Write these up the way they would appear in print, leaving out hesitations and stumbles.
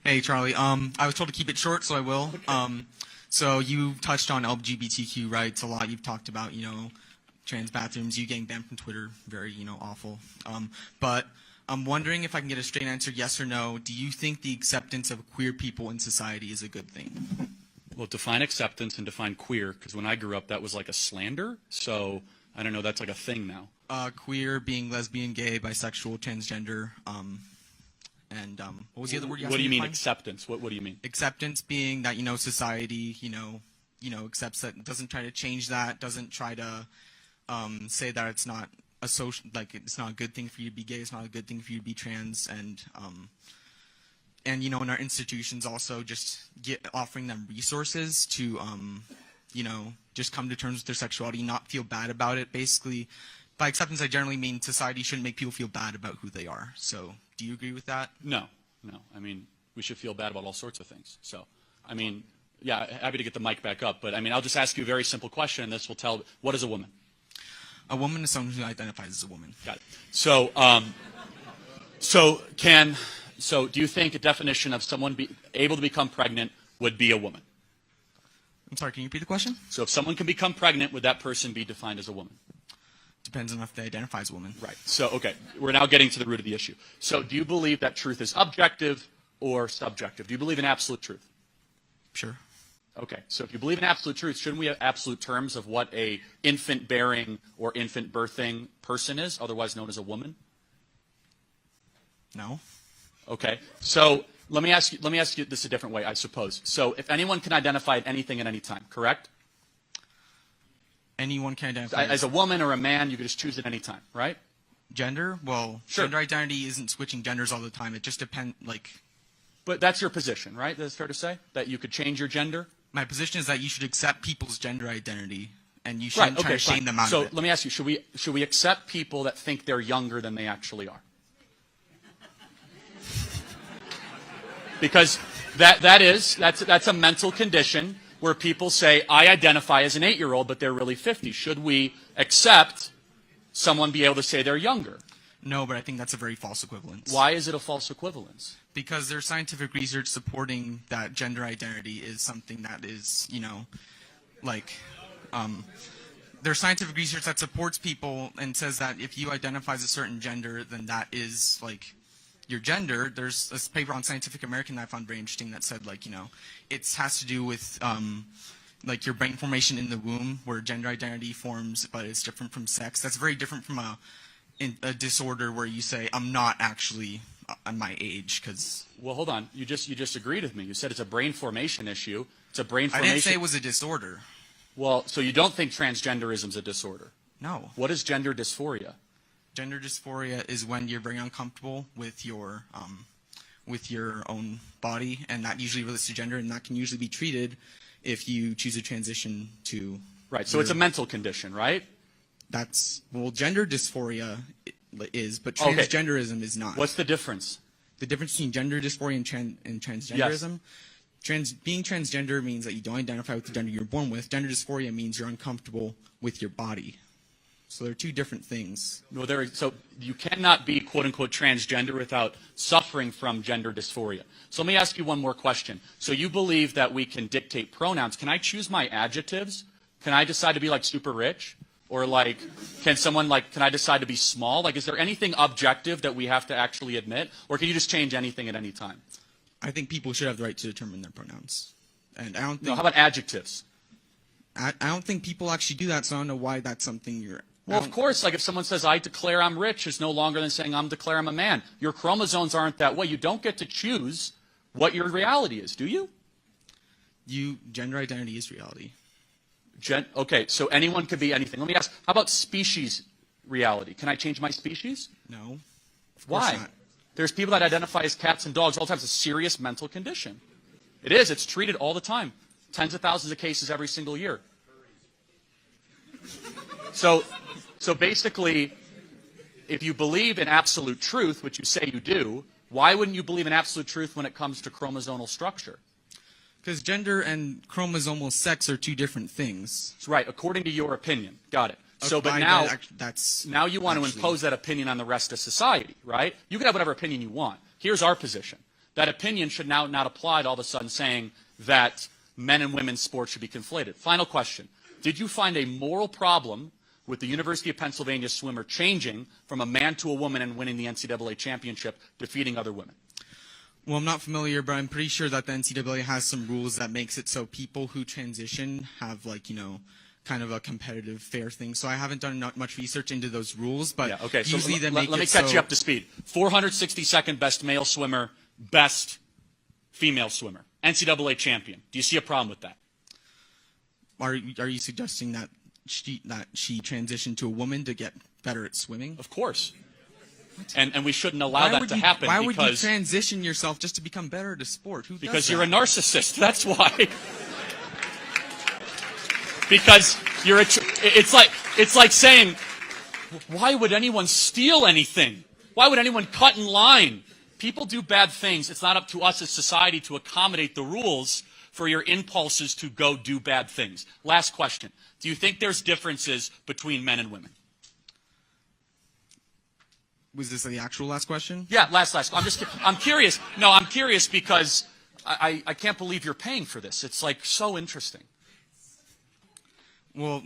Hey, Charlie. I was told to keep it short, so I will. So you touched on LGBTQ rights a lot. You've talked about, trans bathrooms, you getting banned from Twitter, very, awful. But I'm wondering if I can get a straight answer, yes or no. Do you think the acceptance of queer people in society is a good thing? Well, define acceptance and define queer, because when I grew up, that was like a slander. So I don't know, that's like a thing now. Queer being lesbian, gay, bisexual, transgender, and what was the other word you asked me? What do you to mean define? acceptance? What do you mean? Acceptance being that, society, accepts that, doesn't try to change that, doesn't try to say that it's not a social, like it's not a good thing for you to be gay, it's not a good thing for you to be trans, and in our institutions also just offering them resources to, just come to terms with their sexuality, not feel bad about it. Basically, by acceptance, I generally mean society shouldn't make people feel bad about who they are. So, do you agree with that? No. I mean, we should feel bad about all sorts of things. So, I mean, yeah, happy to get the mic back up. But, I mean, I'll just ask you a very simple question, and this will tell, what is a woman? A woman is someone who identifies as a woman. Got it. So, so do you think a definition of someone able to become pregnant would be a woman? I'm sorry, can you repeat the question? So if someone can become pregnant, would that person be defined as a woman? Depends on if they identify as a woman. Right. So, okay, we're now getting to the root of the issue. So do you believe that truth is objective or subjective? Do you believe in absolute truth? Sure. Okay, so if you believe in absolute truth, shouldn't we have absolute terms of what a infant-bearing or infant-birthing person is, otherwise known as a woman? No. Okay, so let me ask you this a different way, I suppose. So if anyone can identify at anything at any time, correct? Anyone can identify As a woman or a man, you can just choose at any time, right? Gender? Well, sure. Gender identity isn't switching genders all the time. It just depends, But that's your position, right? That's fair to say? That you could change your gender? My position is that you should accept people's gender identity, and you shouldn't try to shame them out of it. So let me ask you, should we accept people that think they're younger than they actually are? Because that's a mental condition where people say, I identify as an 8-year-old, but they're really 50. Should we accept someone be able to say they're younger? No, but I think that's a very false equivalence. Why is it a false equivalence? Because there's scientific research supporting that gender identity is something that is, there's scientific research that supports people and says that if you identify as a certain gender, then that is, your gender. There's a paper on Scientific American that I found very interesting that said, it has to do with, your brain formation in the womb, where gender identity forms, but it's different from sex. That's very different from a disorder where you say, I'm not actually on my age, because... Well, hold on. You just agreed with me. You said it's a brain formation issue. It's a brain formation... I didn't say it was a disorder. Well, so you don't think transgenderism is a disorder? No. What is gender dysphoria? Gender dysphoria is when you're very uncomfortable with your own body, and that usually relates to gender, and that can usually be treated if you choose to transition to... Right, so it's a mental condition, right? Gender dysphoria is, but transgenderism is not. What's the difference? The difference between gender dysphoria and transgenderism? Yes. Being transgender means that you don't identify with the gender you're born with. Gender dysphoria means you're uncomfortable with your body. So they're two different things. No, so you cannot be, quote-unquote, transgender without suffering from gender dysphoria. So let me ask you one more question. So you believe that we can dictate pronouns. Can I choose my adjectives? Can I decide to be, super rich? Or, can I decide to be small? Is there anything objective that we have to actually admit? Or can you just change anything at any time? I think people should have the right to determine their pronouns. And I don't think... No, how about adjectives? I don't think people actually do that, so I don't know why that's something you're... Well, of course, if someone says, I declare I'm rich, is no longer than saying I'm declare I'm a man. Your chromosomes aren't that way. You don't get to choose what your reality is, do you? Gender identity is reality. Okay, so anyone could be anything. Let me ask, how about species reality? Can I change my species? No. Why? Not. There's people that identify as cats and dogs all the time. It's a serious mental condition. It is. It's treated all the time. Tens of thousands of cases every single year. So basically, if you believe in absolute truth, which you say you do, why wouldn't you believe in absolute truth when it comes to chromosomal structure? Because gender and chromosomal sex are two different things. Right, according to your opinion. Got it. So, but now you want to impose that opinion on the rest of society, right? You can have whatever opinion you want. Here's our position. that opinion should now not apply to all of a sudden saying that men and women's sports should be conflated. Final question. Did you find a moral problem with the University of Pennsylvania swimmer changing from a man to a woman and winning the NCAA championship, defeating other women? Well, I'm not familiar, but I'm pretty sure that the NCAA has some rules that makes it so people who transition have, like, you know, kind of a competitive, fair thing. So I haven't done much research into those rules, but yeah, okay. So usually they let make me it catch so you up to speed. 462nd best male swimmer, best female swimmer, NCAA champion. Do you see a problem with that? Are you suggesting that she transitioned to a woman to get better at swimming? Of course. And we shouldn't allow that to happen. Why would you transition yourself just to become better at a sport? Who does because that? You're a narcissist. That's why. Because it's like saying, why would anyone steal anything? Why would anyone cut in line? People do bad things. It's not up to us as society to accommodate the rules for your impulses to go do bad things. Last question. Do you think there's differences between men and women? Was this the actual last question? Yeah, last. I'm curious. No, I'm curious because I can't believe you're paying for this. It's like so interesting. Well,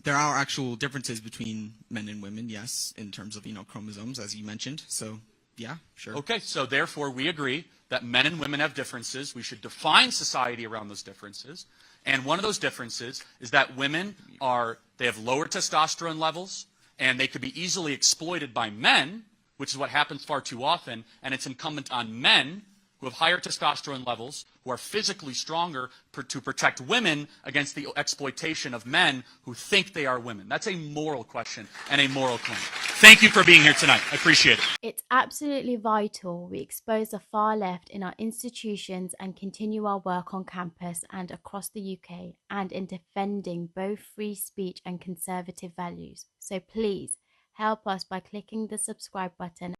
there are actual differences between men and women, yes, in terms of, you know, chromosomes, as you mentioned. So, yeah, sure. Okay, so therefore we agree that men and women have differences. We should define society around those differences. And one of those differences is that women they have lower testosterone levels, and they could be easily exploited by men, which is what happens far too often, and it's incumbent on men who have higher testosterone levels, who are physically stronger to protect women against the exploitation of men who think they are women. That's a moral question and a moral claim. Thank you for being here tonight. I appreciate it. It's absolutely vital we expose the far left in our institutions and continue our work on campus and across the UK and in defending both free speech and conservative values. So please help us by clicking the subscribe button.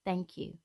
Thank you.